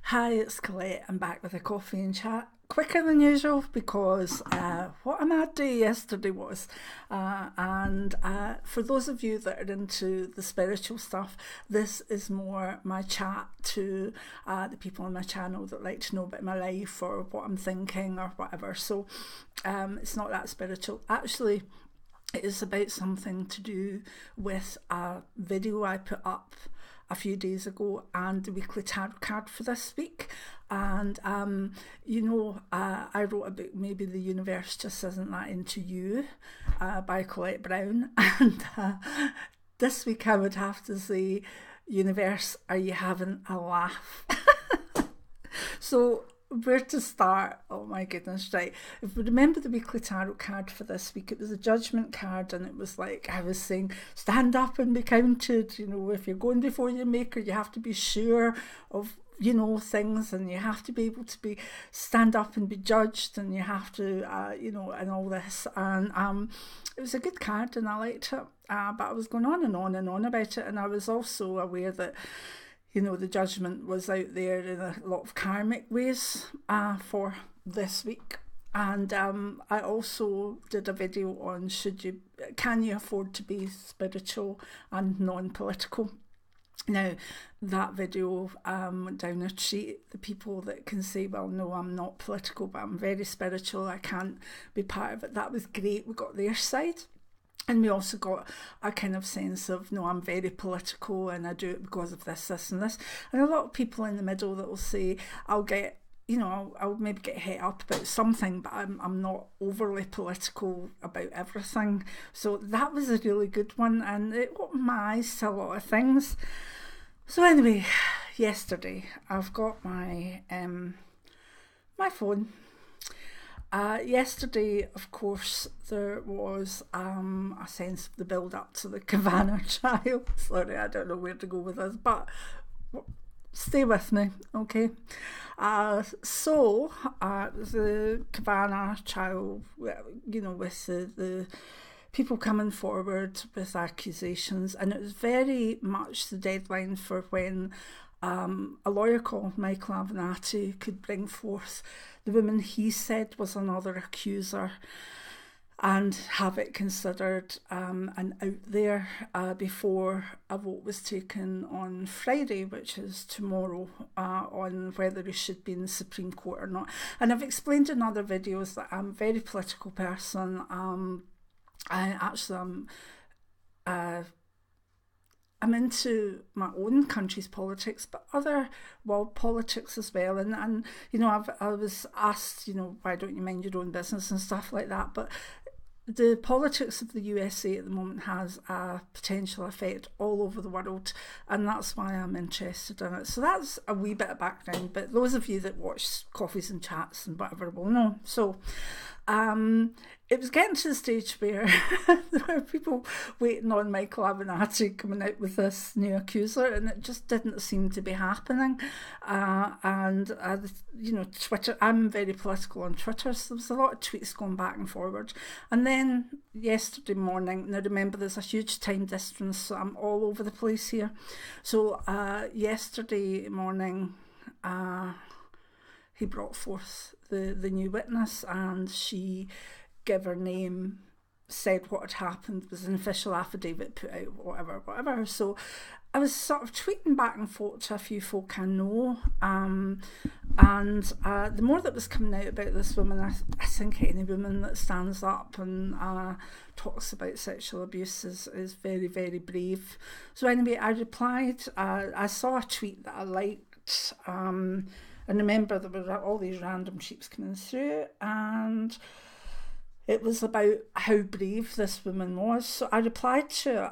Hi, it's Colette. I'm back with a coffee and chat. Quicker than usual because what a mad day yesterday was. And for those of you that are into the spiritual stuff, this is more my chat to the people on my channel that like to know about my life or what I'm thinking or whatever. So it's not that spiritual. Actually, it is about something to do with a video I put up a few days ago and the weekly tarot card for this week. And I wrote a book, Maybe the Universe Just Isn't That Into You, by Colette Clairvoyant. And this week I would have to say, universe, are you having a laugh? So where to start? Oh my goodness, right. If we remember the weekly tarot card for this week, it was a judgment card, and it was like I was saying, stand up and be counted. You know, if you're going before your maker, you have to be sure of, things, and you have to be able to stand up and be judged, and you have to, and all this. And it was a good card, and I liked it. But I was going on and on and on about it, and I was also aware that the judgment was out there in a lot of karmic ways for this week. And I also did a video on can you afford to be spiritual and non-political? Now, that video went down a treat. The people that can say, well, no, I'm not political, but I'm very spiritual, I can't be part of it. That was great. We got their side. And we also got a kind of sense of, no, I'm very political and I do it because of this, this and this. And a lot of people in the middle that will say, I'll maybe get het up about something, but I'm not overly political about everything. So that was a really good one, and it opened my eyes to a lot of things. So anyway, yesterday I've got my phone. Yesterday, of course, there was a sense of the build-up to the Kavanagh trial. Sorry, I don't know where to go with this, but stay with me, okay? So the Kavanagh trial, with the people coming forward with accusations, and it was very much the deadline for when a lawyer called Michael Avenatti could bring forth the woman he said was another accuser and have it considered and out there before a vote was taken on Friday, which is tomorrow, on whether he should be in the Supreme Court or not. And I've explained in other videos that I'm a very political person. I'm into my own country's politics, but other world politics as well. And I was asked, why don't you mind your own business and stuff like that. But the politics of the USA at the moment has a potential effect all over the world, and that's why I'm interested in it. So that's a wee bit of background, but those of you that watch Coffees and Chats and whatever will know. So it was getting to the stage where there were people waiting on Michael Avenatti coming out with this new accuser, and it just didn't seem to be happening. Twitter, I'm very political on Twitter, so there was a lot of tweets going back and forward. And then yesterday morning, now remember there's a huge time difference, so I'm all over the place here. So yesterday morning, he brought forth the new witness, and she gave her name, said what had happened, was an official affidavit put out, whatever. So I was sort of tweeting back and forth to a few folk I know, and the more that was coming out about this woman, I think any woman that stands up and talks about sexual abuse is very, very brave. So anyway, I replied. I saw a tweet that I liked, and remember there were all these random sheeps coming through, and it was about how brave this woman was. So I replied to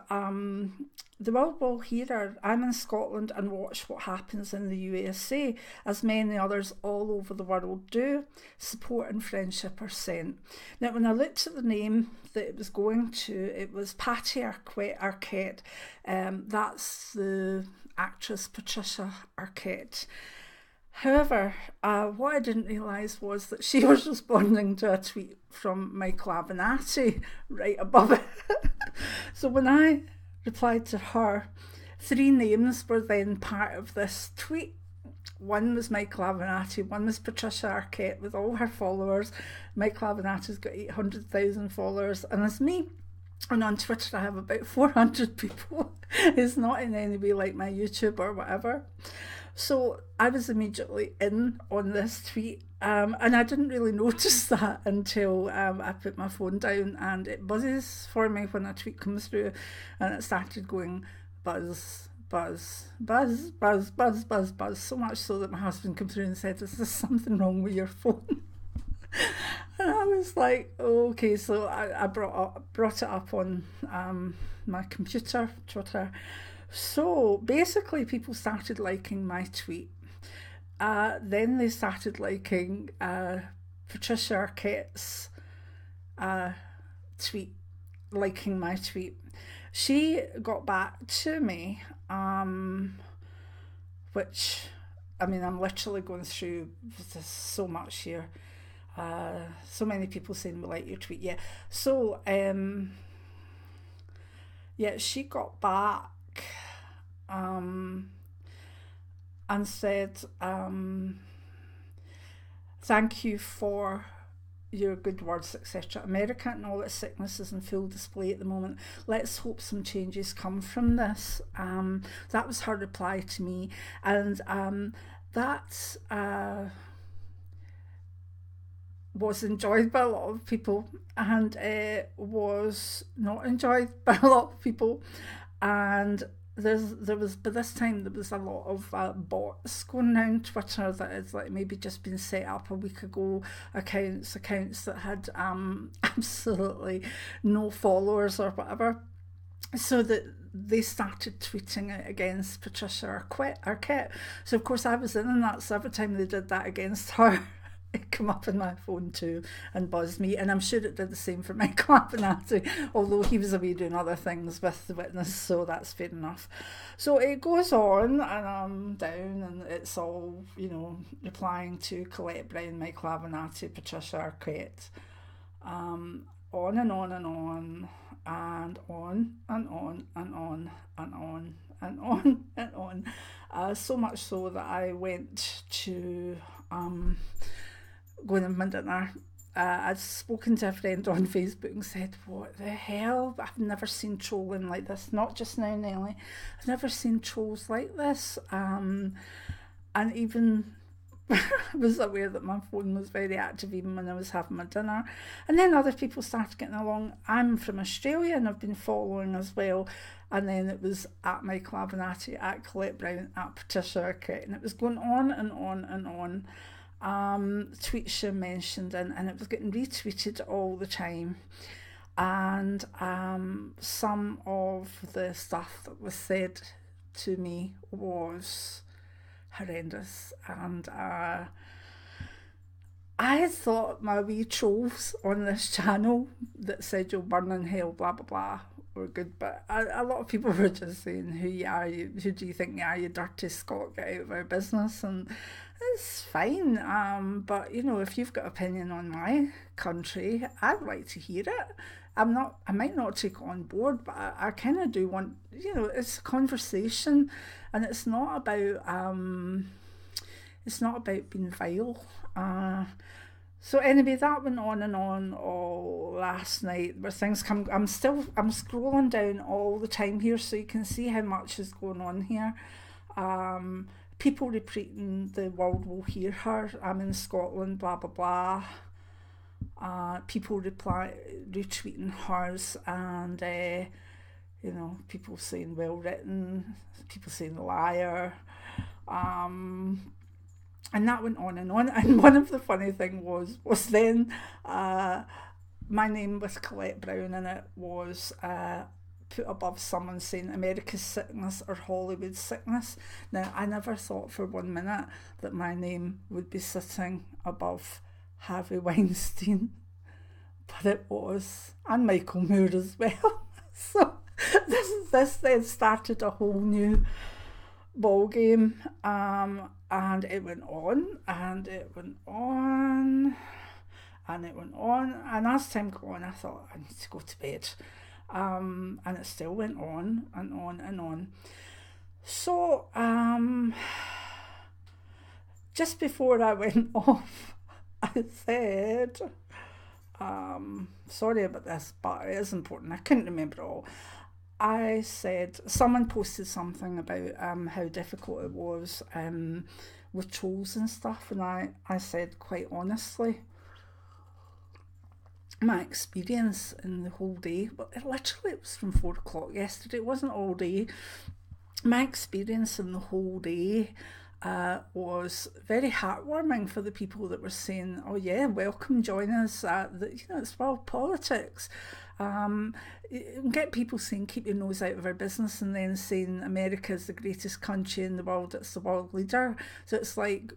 the world will hear her. I'm in Scotland and watch what happens in the USA, as many others all over the world do. Support and friendship are sent. Now, when I looked at the name that it was going to, it was Patty Arquette. That's the actress Patricia Arquette. However, what I didn't realise was that she was responding to a tweet from Michael Avenatti right above it. So when I replied to her, 3 names were then part of this tweet. One was Mike Clairvoyant, one was Patricia Arquette with all her followers. Mike Clairvoyant's got 800,000 followers, and there's me. And on Twitter I have about 400 people. It's not in any way like my YouTube or whatever. So I was immediately in on this tweet, and I didn't really notice that until I put my phone down, and it buzzes for me when a tweet comes through, and it started going buzz, buzz, buzz, buzz, buzz, buzz, buzz, so much so that my husband came through and said, "Is there something wrong with your phone?" And I was like, okay, so I brought it up on my computer, Twitter. So basically people started liking my tweet. Then they started liking Patricia Arquette's tweet, liking my tweet. She got back to me, which, I mean, I'm literally going through so much here. So many people saying we like your tweet. Yeah. So yeah, she got back and said, thank you for your good words, etc. America and all its sickness is in full display at the moment. Let's hope some changes come from this. That was her reply to me, and that was enjoyed by a lot of people, and was not enjoyed by a lot of people. And there was by this time there was a lot of bots going around Twitter that had like maybe just been set up a week ago, accounts that had absolutely no followers or whatever, so that they started tweeting it against Patricia Arquette. So of course I was in on that, so every time they did that against her, it came up on my phone too and buzzed me, and I'm sure it did the same for Mike Clairvoyant, although he was away doing other things with the witness, so that's fair enough. So it goes on, and I'm down, and it's all, you know, replying to Colette Clairvoyant, Mike Clairvoyant, Patricia Arquette, on and on and on, and on and on and on and on and on and on, so much so that I went to going to my dinner. I'd spoken to a friend on Facebook and said, what the hell? I've never seen trolling like this. Not just now, Nelly. I've never seen trolls like this. And even I was aware that my phone was very active even when I was having my dinner. And then other people started getting along. I'm from Australia and I've been following as well. And then it was at Mike Clairvoyant, at Colette Brown, at Patricia Arquette. And it was going on and on and on. Tweets she mentioned, and it was getting retweeted all the time, and some of the stuff that was said to me was horrendous, and I thought my wee trolls on this channel that said you'll burn in hell, blah blah blah, were good, but a lot of people were just saying, who you are, who do you think you are, you dirty Scot, get out of our business. And it's fine, but you know, if you've got opinion on my country, I'd like to hear it. I might not take it on board, but I kind of do want, you know, it's a conversation, and it's not about being vile. So anyway, that went on and on all last night. Where things come, I'm scrolling down all the time here, so you can see how much is going on here. People repeating the world will hear her, I'm in Scotland, blah blah blah. People retweeting hers, and you know, people saying well written, people saying liar. And that went on. And one of the funny thing was then my name with Colette Brown in it was put above someone saying America's sickness or Hollywood sickness. Now, I never thought for 1 minute that my name would be sitting above Harvey Weinstein, but it was, and Michael Moore as well. So this then started a whole new ball game, and it went on, and it went on, and it went on, and as time got on, I thought I need to go to bed, and it still went on and on and on. So just before I went off, I said, sorry about this, but it is important. I couldn't remember it all. I said, someone posted something about how difficult it was with trolls and stuff, and I said, quite honestly, my experience in the whole day, well, it was from 4 o'clock yesterday, it wasn't all day. My experience in the whole day was very heartwarming for the people that were saying, oh yeah, welcome, join us, it's world politics. Get people saying keep your nose out of our business, and then saying America is the greatest country in the world, it's the world leader. So it's like,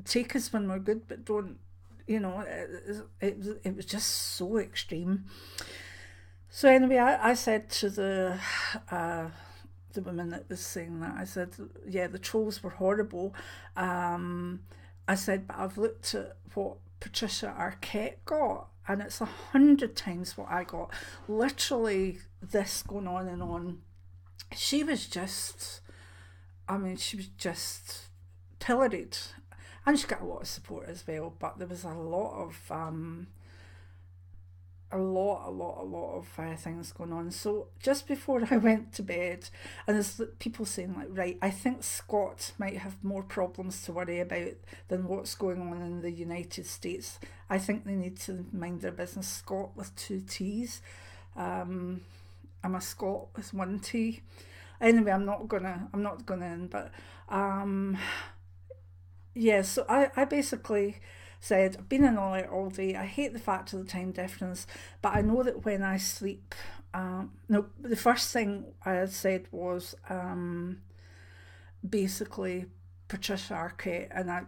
take us when we're good, but don't, it was just so extreme. So anyway, I said to the woman that was saying that, I said, yeah, the trolls were horrible. I said, but I've looked at what Patricia Arquette got, and it's 100 times what I got. Literally this going on and on. She was just pilloried. And she got a lot of support as well, but there was a lot of things going on. So just before I went to bed, and there's people saying like, right, I think Scott might have more problems to worry about than what's going on in the United States. I think they need to mind their business. Scott with 2 T's. I'm a Scot with 1 T. Anyway, I'm not gonna in, but yeah, so I basically said, I've been in alert all day, I hate the fact of the time difference, but I know that when I sleep, the first thing I had said was basically Patricia Arquette, and I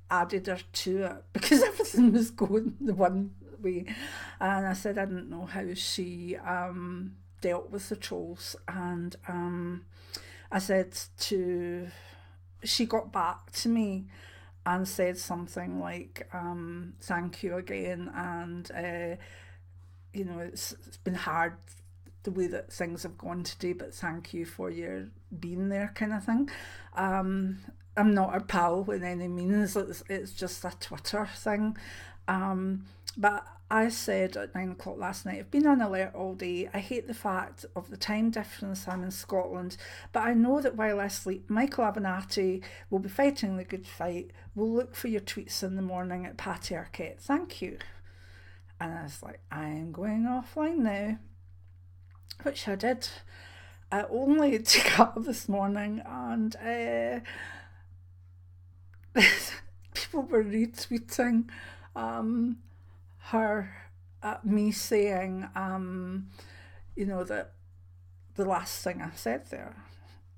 added her to it because everything was going the one way, and I said I didn't know how she dealt with the trolls, and I said she got back to me and said something like, thank you again, and it's been hard the way that things have gone today, but thank you for your being there, kind of thing. I'm not her pal in any means, it's just a Twitter thing. But I said at 9 o'clock last night, I've been on alert all day. I hate the fact of the time difference. I'm in Scotland, but I know that while I sleep, Michael Avenatti will be fighting the good fight. We'll look for your tweets in the morning at Patty Arquette. Thank you. And I was like, I'm going offline now, which I did. Only to get up this morning, and people were retweeting her, me saying, that the last thing I said there,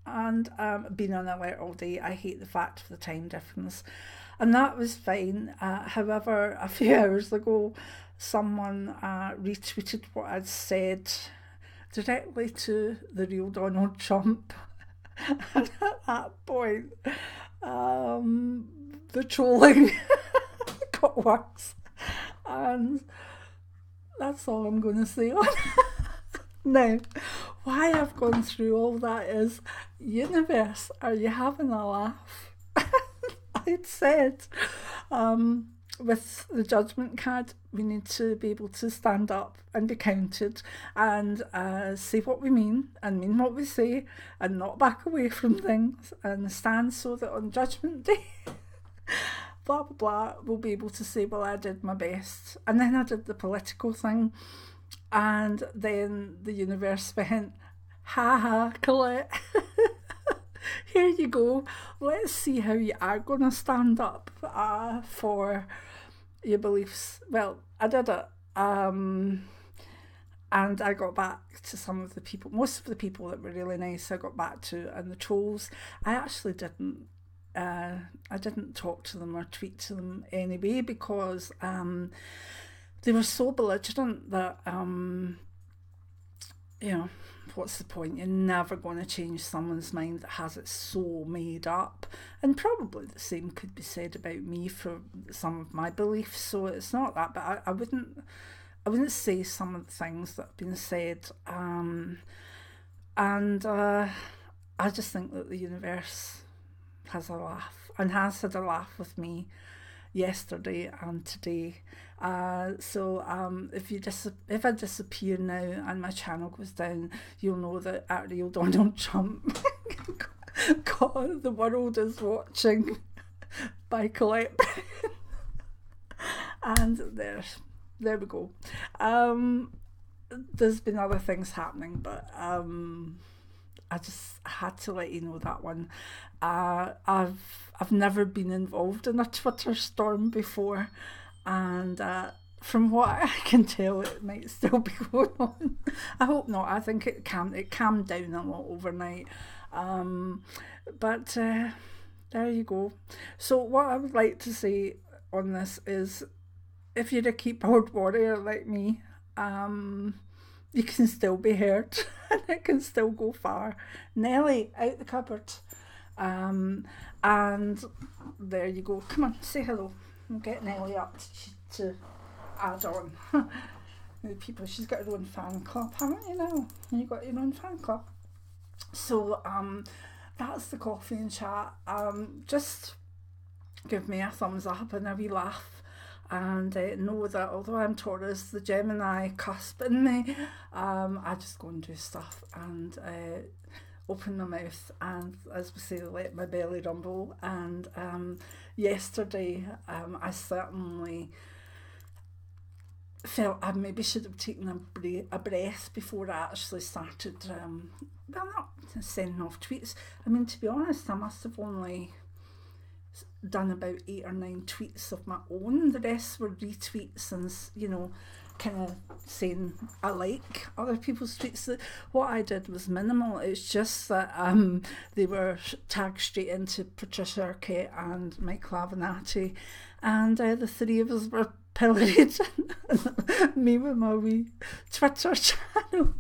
and being on alert all day, I hate the fact of the time difference, and that was fine. However, a few hours ago, someone retweeted what I'd said directly to the real Donald Trump, and at that point, the trolling got worse. And that's all I'm going to say on now. Why I've gone through all that is, universe, are you having a laugh? I'd said with the judgment card, we need to be able to stand up and be counted and say what we mean and mean what we say and not back away from things and stand so that on Judgment Day blah blah blah, we'll be able to say, well, I did my best. And then I did the political thing, and then the universe went, ha ha, Colette, here you go, let's see how you are going to stand up for your beliefs. Well, I did it, and I got back to some of the people, most of the people that were really nice I got back to, and the trolls, I actually didn't talk to them or tweet to them anyway, because they were so belligerent that what's the point? You're never going to change someone's mind that has it so made up. And probably the same could be said about me for some of my beliefs, so it's not that, but I wouldn't say some of the things that have been said, and I just think that the universe has a laugh, and has had a laugh with me yesterday and today. So if I disappear now and my channel goes down, you'll know that at Real Donald Trump God, the World is Watching by Colette. And there we go. There's been other things happening, but I just had to let you know that one. I've never been involved in a Twitter storm before, and from what I can tell, it might still be going on. I hope not. I think it calmed down a lot overnight. But there you go. So what I would like to say on this is, if you're a keyboard warrior like me, you can still be heard and it can still go far. Nelly, out the cupboard. And there you go. Come on, say hello. We'll get Nelly up to add on. The people, she's got her own fan club, haven't you now? You got your own fan club. So that's the coffee and chat. Just give me a thumbs up and a wee laugh, and know that although I'm Taurus, the Gemini cusp in me, I just go and do stuff and open my mouth and, as we say, let my belly rumble. And yesterday I certainly felt I maybe should have taken a breath before I actually started not sending off tweets. I mean, to be honest, I must have only done about 8 or 9 tweets of my own. The rest were retweets and, kind of saying I like other people's tweets. What I did was minimal. It's just that they were tagged straight into Patricia Arquette and Mike Clairvoyant, and the three of us were pilloried. Me with my wee Twitter channel.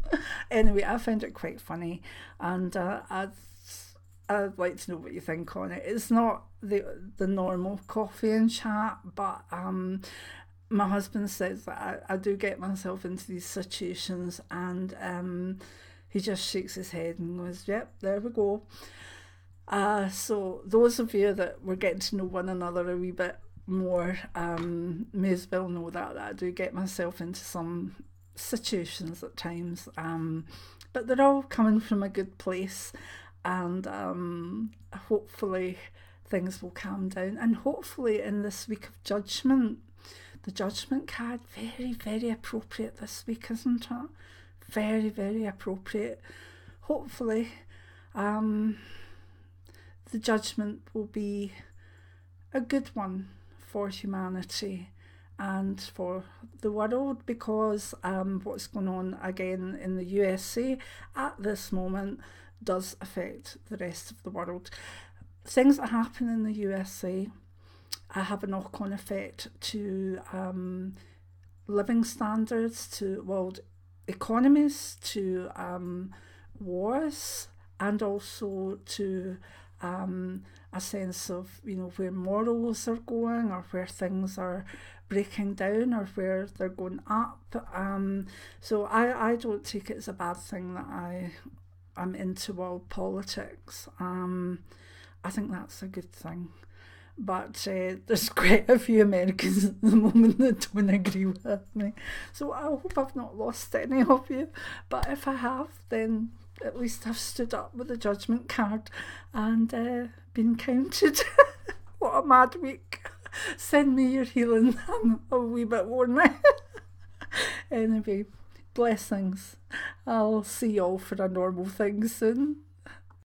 Anyway, I found it quite funny, and I'd like to know what you think on it. It's not the normal coffee and chat, but my husband says that I do get myself into these situations, and he just shakes his head and goes, yep, there we go. So those of you that were getting to know one another a wee bit more may as well know that I do get myself into some situations at times, but they're all coming from a good place, and hopefully things will calm down. And hopefully in this week of judgment, the judgment card, very, very appropriate this week, isn't it? Very, very appropriate. Hopefully the judgment will be a good one for humanity and for the world, because what's going on again in the USA at this moment does affect the rest of the world. Things that happen in the USA have a knock-on effect to living standards, to world economies, to wars, and also to a sense of where morals are going, or where things are breaking down, or where they're going up. So I don't take it as a bad thing that I'm into world politics. I think that's a good thing. But there's quite a few Americans at the moment that don't agree with me. So I hope I've not lost any of you. But if I have, then at least I've stood up with a judgment card and been counted. What a mad week. Send me your healing. I'm a wee bit worn out. Anyway, blessings. I'll see you all for a normal thing soon.